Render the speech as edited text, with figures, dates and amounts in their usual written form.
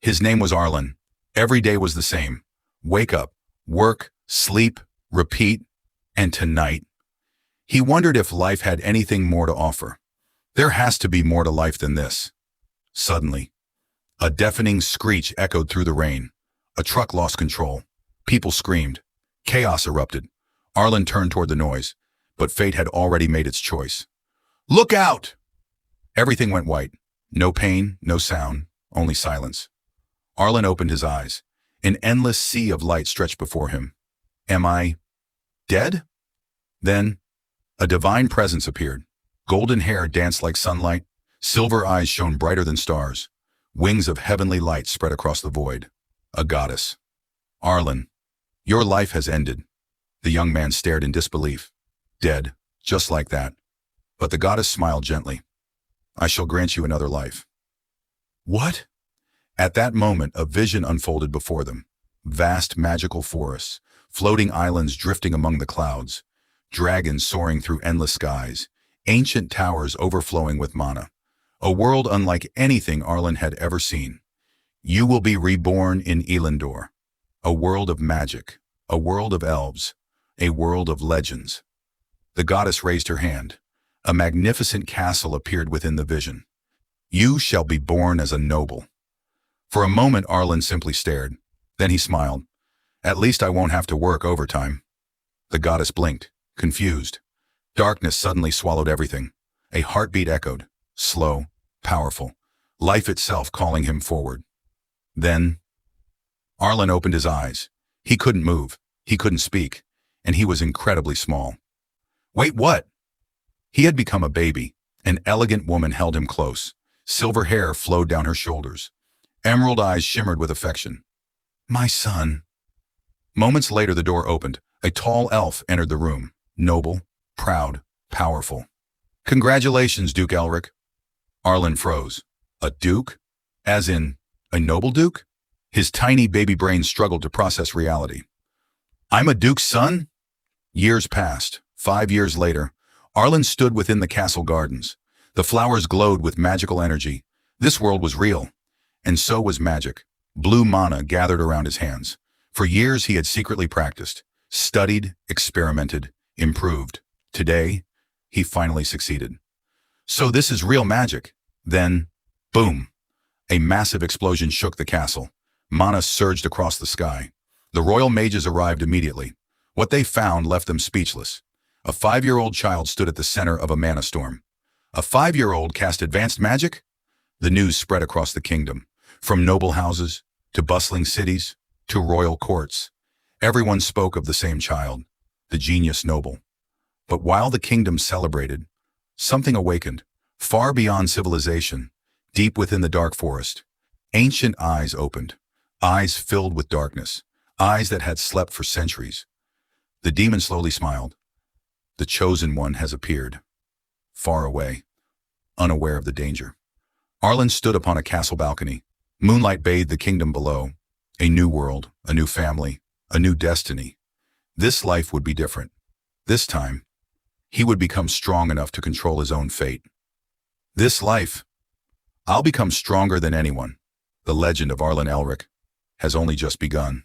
His name was Arlen. Every day was the same. Wake up, work, sleep, repeat, and tonight. He wondered if life had anything more to offer. There has to be more to life than this. Suddenly, a deafening screech echoed through the rain. A truck lost control. People screamed. Chaos erupted. Arlen turned toward the noise, but fate had already made its choice. Look out! Everything went white. No pain, no sound, only silence. Arlen opened his eyes. An endless sea of light stretched before him. Am I dead? Then, a divine presence appeared. Golden hair danced like sunlight. Silver eyes shone brighter than stars. Wings of heavenly light spread across the void. A goddess. Arlen, your life has ended. The young man stared in disbelief. Dead, just like that. But the goddess smiled gently. I shall grant you another life. What? At that moment, a vision unfolded before them. Vast magical forests, floating islands drifting among the clouds, dragons soaring through endless skies, ancient towers overflowing with mana. A world unlike anything Arlen had ever seen. You will be reborn in Elyndor. A world of magic, a world of elves, a world of legends. The goddess raised her hand. A magnificent castle appeared within the vision. You shall be born as a noble. For a moment, Arlen simply stared. Then he smiled. At least I won't have to work overtime. The goddess blinked, confused. Darkness suddenly swallowed everything. A heartbeat echoed, slow, powerful, life itself calling him forward. Then, Arlen opened his eyes. He couldn't move, he couldn't speak, and he was incredibly small. Wait, what? He had become a baby. An elegant woman held him close. Silver hair flowed down her shoulders. Emerald eyes shimmered with affection. My son. Moments later, the door opened. A tall elf entered the room. Noble, proud, powerful. Congratulations, Duke Aelric. Arlen froze. A duke? As in, a noble duke? His tiny baby brain struggled to process reality. I'm a duke's son? Years passed. 5 years later, Arlen stood within the castle gardens. The flowers glowed with magical energy. This world was real. And so was magic. Blue mana gathered around his hands. For years he had secretly practiced, studied, experimented, improved. Today, he finally succeeded. So this is real magic. Then, boom! A massive explosion shook the castle. Mana surged across the sky. The royal mages arrived immediately. What they found left them speechless. A 5-year-old child stood at the center of a mana storm. A 5-year-old cast advanced magic? The news spread across the kingdom. From noble houses, to bustling cities, to royal courts. Everyone spoke of the same child, the genius noble. But while the kingdom celebrated, something awakened, far beyond civilization, deep within the dark forest. Ancient eyes opened, eyes filled with darkness, eyes that had slept for centuries. The demon slowly smiled. The chosen one has appeared, far away, unaware of the danger. Arlen stood upon a castle balcony. Moonlight bathed the kingdom below. A new world, a new family, a new destiny. This life would be different. This time, he would become strong enough to control his own fate. This life, I'll become stronger than anyone. The legend of Arlen Aelric has only just begun.